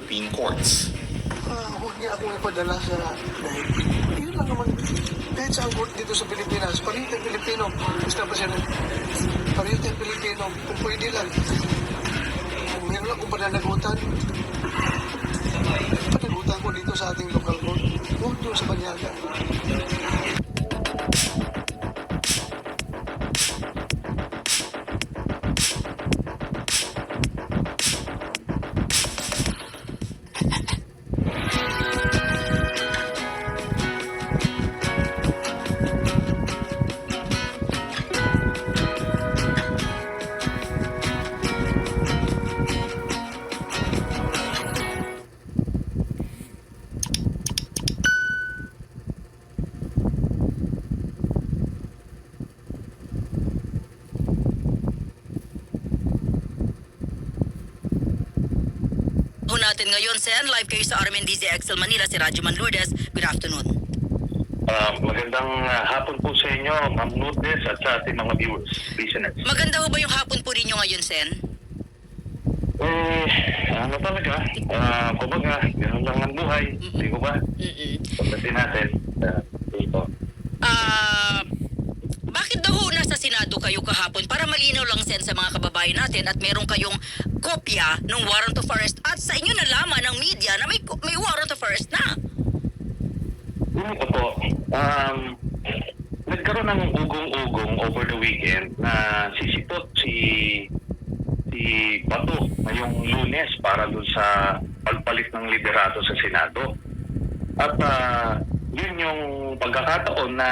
Philippine courts. Huwag niya akong ipadala sa dahil yun lang naman. Kahit sa court dito sa Pilipinas, pareho tayong Pilipino. Mr. President, pareho tayong Pilipino. Kung pwede lang. Kung meron lang kung pananagutan, panagutan ko dito sa ating local court. Huwag doon sa Banyaga. Natin ngayon, Sen. Live kayo sa RMNDZ XL Manila, si Radyoman Lourdes. Good afternoon. Magandang hapon po sa inyo, Ma'am Lourdes, at sa ating mga viewers, listeners. Maganda ho ba yung hapon po ninyo ngayon, Sen? Ano talaga, kumbaga, gano'n lang ang buhay, di ko ba? Pagdating natin, dito. Bakit daw ho nasa Senado kayo kahapon? Para malinaw lang, Sen, sa mga kababayan natin at meron kayong kopya ng warrant of arrest at sa inyo nalaman ng media na may warrant of arrest na. Ito po, nagkaroon ng ugong-ugong over the weekend na sisipot si Bato ngayong Lunes para doon sa pagpalit ng liderato sa Senado. At yun yung pagkakataon na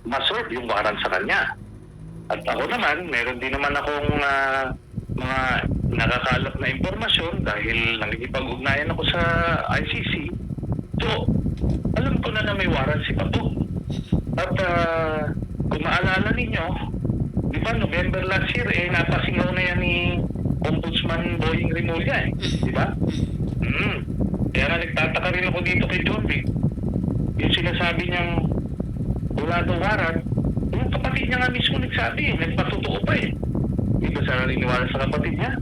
ma-serve yung warrant sa kanya. At ako naman, meron din naman akong mga nakakalap na impormasyon dahil nakikipag-ugnayan ako sa ICC. So, alam ko na may warrant si Bato. At kung maalala ninyo, di ba November last year, napasingaw na yan ni Ombudsman Boying Rimulya, di ba? Kaya nga nagtataka rin ako dito kay John Vic. Yung sinasabi niyang wala daw warrant, yung kapatid niya nga mismo nagsabi, nagpatotoo pa eh. Di ba sana naniniwala sa kapatid niya?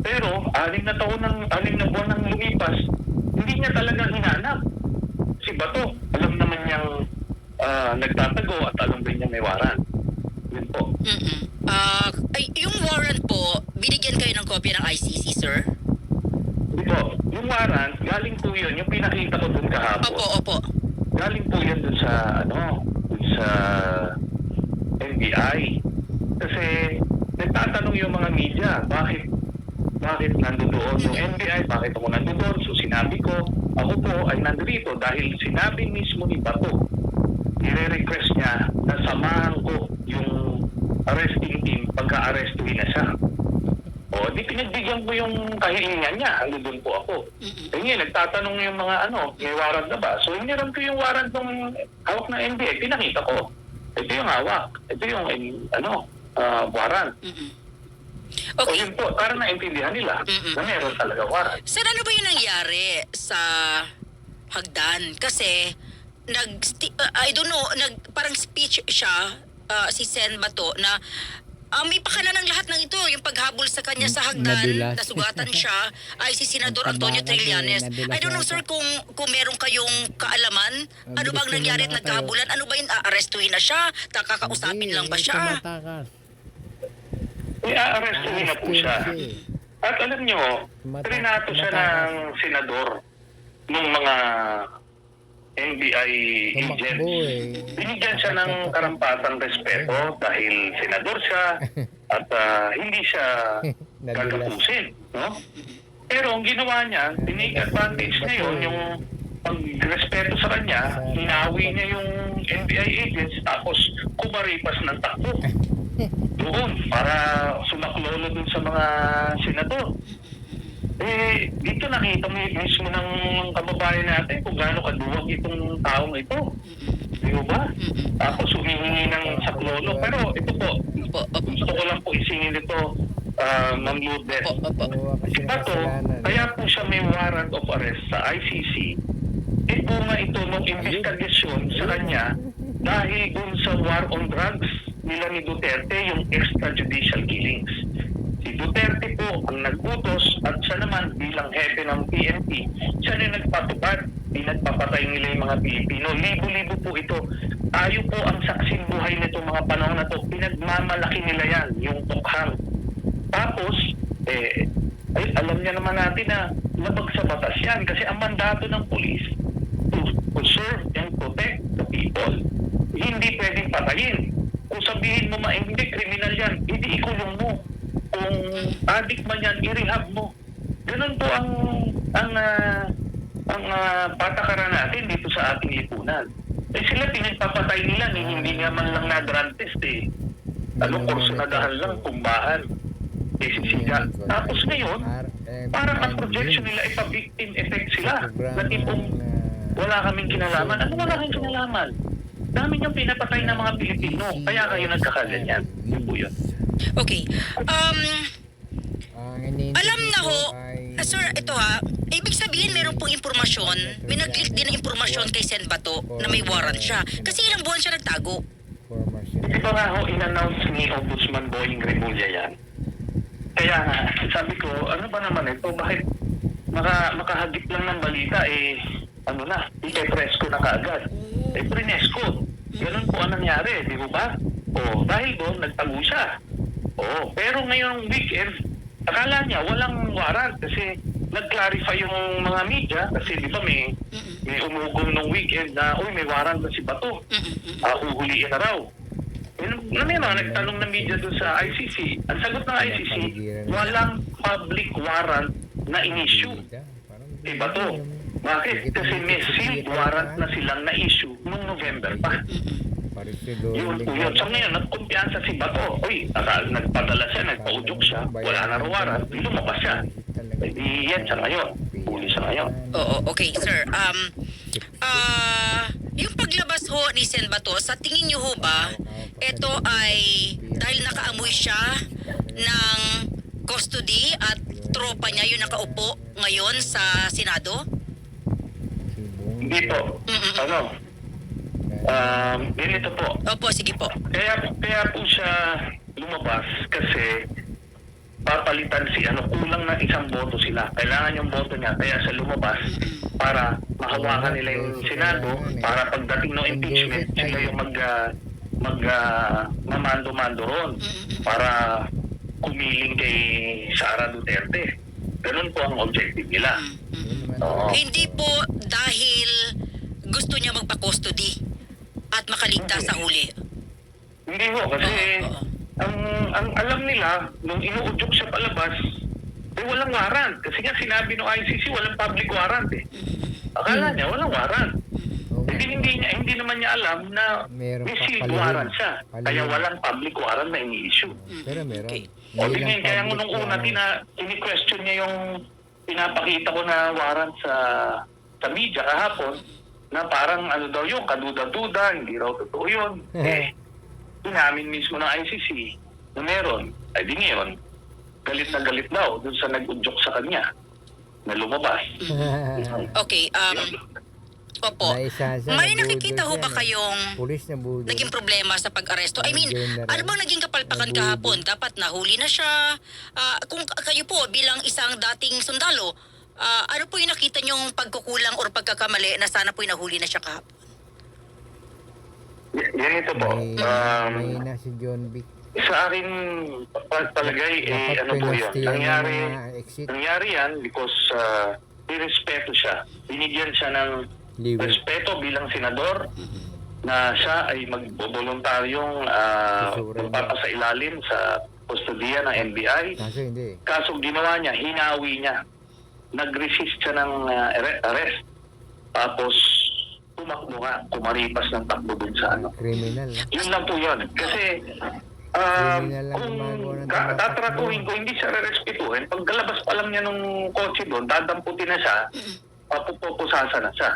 Pero, 6 na buwan nang lumipas, hindi niya talaga hinanap. Si Bato, alam naman niyang nagtatago at alam din niya may warrant. Yun po. Yung warrant po, binigyan kayo ng kopya ng ICC, sir? Hindi po. Yung warrant, galing po yun, yung pinakita ko dun kahapon. Opo. Galing po yan dun sa, dun sa NBI. Kasi, nagtatanong yung mga media, bakit nandoon yung NBI, bakit ako nandoon? So sinabi ko, ako po ay nandito dahil sinabi mismo ni Bato, nire-request niya na samahan ko yung arresting team pagka-arrestuhin na siya. O, di pinagbigyan ko yung kahilingan niya, doon po ako. Ngayon, nagtatanong yung mga may warrant na ba? So, hiniram ko yung warrant ng hawak ng NBI, pinakita ko. Ito yung hawak. Ito yung, warrant. O Okay. yun po, para naintindihan nila na meron talaga warrant. Sir, ano ba yung nangyari sa hagdan? Kasi, I don't know, parang speech siya, si Sen Bato, na may pakana ng lahat ng ito, yung paghabol sa kanya sa hagdan, nasugatan siya, ay si Senador Antonio Trillanes. I don't know, sir, kung meron kayong kaalaman, ano bang nangyari at nagkahabulan? Ano ba yun, aarestuhin na siya? Kakausapin lang ba siya? I-arrestuhin na po siya. At alam nyo, trinato siya ng senador ng mga NBI agents. Binigyan siya ng karampatang respeto dahil senador siya at hindi siya gagapusin. No? Pero ang ginawa niya, tinake advantage na yun, yung pag-respeto sa kanya, hinawi niya yung NBI agents tapos kumaripas ng takbo doon para sumaklolo dun sa mga senador. Dito nakita mo mismo ng kababayan natin kung gaano kaduwag itong taong ito. Di ba? Tapos humihingi ng saklolo. Pero ito po, gusto ko lang po isingin ito, Ma'am Lourdes. Si Bato, kaya po siya may warrant of arrest sa ICC, bunga ito ng investigasyon sa kanya dahil dun sa war on drugs nila ni Duterte, yung extrajudicial killings. Si Duterte po ang nag-utos at siya naman bilang hepe ng PNP, siya na nagpatupad. Pinagpapatay nila yung mga Pilipino. Libo-libo po ito. Tayo po ang saksing buhay nito mga panahon na to. Pinagmamalaki nila yan, yung tukhang. Tapos, ay, alam niya naman natin na labag sa batas yan kasi ang mandato ng pulis to serve and protect the people. Hindi pwedeng patayin. Kung sabihin mo hindi, kriminal yan, hindi ikulong mo. Kung addict man yan, i-rehab mo. Ganun po ang patakaran natin dito sa ating lipunan. Sila pinagpapatay nila, hindi nga man lang na-drug test kursunadahan lang, kumbahan. Sisiga. Tapos ngayon, parang ang projection nila ay pa-victim effect sila. Na tipong wala kaming kinalaman. Ano wala kaming kinalaman? Dami niyang pinapatay ng mga Pilipino. Kaya kayo nagkakaganyan. Yun po yun. Okay. Alam na ho, sir, ito ibig sabihin meron pong impormasyon, may nag-leak din ng impormasyon kay Sen Bato na may warrant siya. Kasi ilang buwan siya nagtago. Hindi ba nga ho, in-announce ni Ombudsman Boying Remulla yan? Kaya nga, sabi ko, ano ba naman ito? Bakit makahagip lang ng balita, ipe-press ko na kaagad. Prinesko. Ganun po ang nangyari, di ba? Dahil doon, nagtago siya. Pero ngayong weekend, akala niya walang warrant kasi nag-clarify yung mga media kasi di ba may umugong nung weekend na, may warrant na si Bato. Huhuliin na raw. Nagtanong na media doon sa ICC. Ang sagot ng ICC, walang public warrant na in-issue. Bato. Bakit? Kasi may sealed warrant na silang na-issue noong November pa. Yun po yun. So ngayon, nagkumpiyansa si Bato. Nagpadala siya, nagpa-udyok siya, wala na raw warrant, lumabas siya. Yan siya ngayon. Huli siya ngayon. Oo, okay, sir. Yung paglabas ho ni Sen Bato, sa tingin niyo ho ba, ito ay dahil nakaamoy siya ng custody at tropa niya yung nakaupo ngayon sa Senado? Hindi po. Ganito po. Opo, sige po. Kaya po siya lumabas kasi papalitan kulang na isang boto sila. Kailangan yung boto niya. Kaya siya lumabas para mahawakan nila yung Senado para pagdating ng impeachment, sila yung mamando-mando ron para kumiling kay Sara Duterte. Ganun po ang objective nila. Hindi po dahil gusto niya magpa-custody at makaligtas sa huli. Hindi ho, kasi ang alam nila, nung inuudyok siya palabas, walang warrant. Kasi nga sinabi ng ICC, walang public warrant Akala niya, walang warrant. Hindi naman niya alam na may sealed warrant siya. Kaya walang public warrant na ini-issue. Pero meron. Kaya nung una, ini-question niya yung pinapakita ko na warrant sa media kahapon, na parang daw yun, kaduda-duda, hindi raw totoo yun. Inamin mismo ng ICC na meron. Ay di ngayon, galit na galit daw dun sa nag-udyok sa kanya na lumabas. Okay, opo. May nakikita ho ba kayong naging problema sa pag-aresto? I mean, ano bang naging kapalpakan kahapon? Dapat nahuli na siya. Kung kayo po bilang isang dating sundalo, ano po yung nakita niyong pagkukulang o pagkakamali na sana po yung nahuli na siya kahapon? Ganito po. May na si John Vic. Sa akin palagay, po yun. Nangyari yan because irespeto siya. Binigyan siya ng respeto bilang senador na siya ay magboluntaryong magpapasailalim sa kustodiya ng NBI. Kaso ginawa niya, hinawi niya. Nag-resist siya ng arrest. Tapos tumakbo nga, kumaripas ng takbo dun sa Criminal. Yun lang po yun. Kasi kung tatratuhin ko, hindi siya re-respetuhin. Pagkalabas pa lang niya nung kotse doon, dadamputin na siya, papupusasa na siya.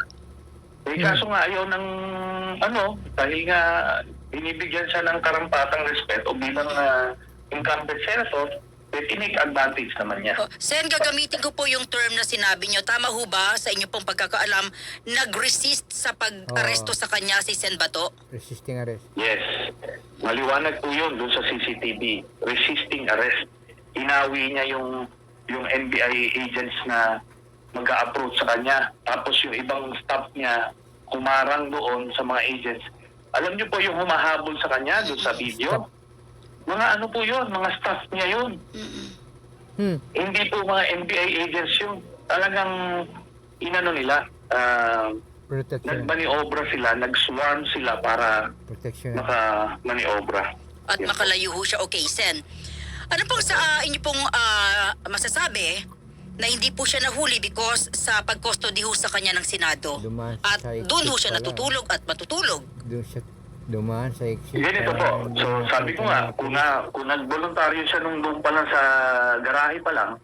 Kaso nga ayaw ng dahil nga binibigyan siya ng karampatang respeto bilang incumbent senator, tinake advantage naman niya. Sen, gagamitin ko po yung term na sinabi niyo. Tama ho ba sa inyo pong pagkakaalam, nag-resist sa pag-aresto sa kanya si Sen Bato? Resisting arrest. Yes. Maliwanag po yun dun sa CCTV. Resisting arrest. inawi niya yung NBI agents na mag-a-approach sa kanya. Tapos yung ibang staff niya kumarang doon sa mga agents. Alam niyo po yung humahabol sa kanya doon sa video? Mga ano po yun, mga staff niya yun. Hindi po mga NBI agents yun. Talagang inano nila, Protection. nagmaniobra sila, nag-swarm sila para Protection. maka-maniobra. At makalayo ho siya. Okay, Sen. Ano pong sa inyo pong masasabi na hindi po siya nahuli because sa pag-custody ho sa kanya ng Senado? Dumaan At sa doon ho exit siya pala. natutulog at matutulog. Doon siya dumaan sa exit. Ganito po. So sabi ko nga, kung nag-voluntaryo siya nung doon pa lang sa garahe pa lang,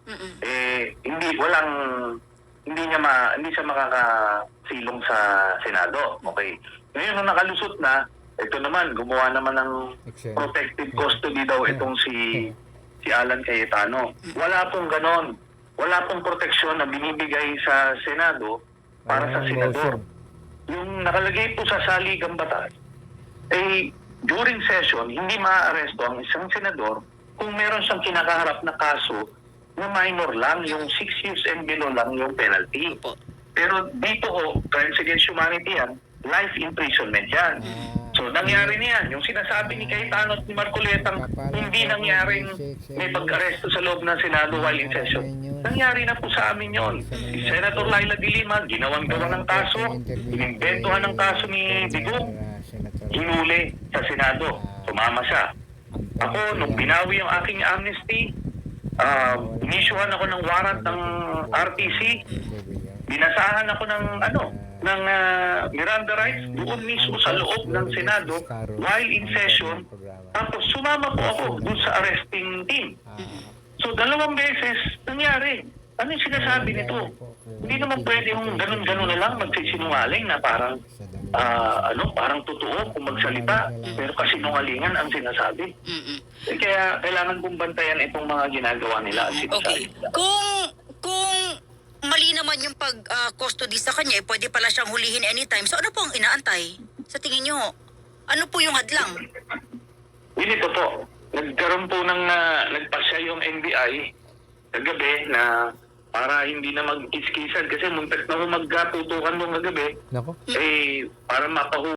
hindi siya makakasilong sa Senado. Okay. Ngayon nung nakalusot na, ito naman, gumawa naman ng protective custody daw itong si Alan Cayetano. Wala pong ganon. Wala pong proteksyon na binibigay sa Senado para sa senador. Yung nakalagay po sa saligang batas, during session, hindi maaaresto ang isang senador kung meron siyang kinakaharap na kaso na minor lang, yung 6 years and below lang yung penalty. Opo. Pero dito crimes against humanity yan, life imprisonment yan. So nangyari na yan. Yung sinasabi ni Cayetano at ni Marcoletang hindi nangyaring may pag-aresto sa loob ng Senado while in session. Nangyari na po sa amin yon. Si Senator Laila de Lima, ginawan-gawa ng kaso, inimbentuhan ng kaso ni Digong, hinuli sa Senado. Sumama siya. Ako, nung binawi yung aking amnesty, inisyuhan ako ng warrant ng RTC, binasahan ako ng Miranda rights doon mismo sa loob ng Senado while in session. Tapos sumama po ako doon sa arresting team. So 2 beses nangyari. Ano yung sinasabi nito? Hindi naman pwede yung ganun-ganun na lang magsisinungaling na parang parang totoo kung magsalita pero kasinungalingan ang sinasabi. Kaya kailangan kong bantayan itong mga ginagawa nila at Okay. sinasabi nila. Kung mali naman yung pag-custody sa kanya, pwede pala siyang hulihin anytime. So ano po ang inaantay? Sa tingin nyo, ano po yung hadlang? Ganito po, nagkaroon po ng nagpasya yung NBI kagabi na para hindi na mag-iskisan kasi muntik na magtutukan nung kagabi, Nako. para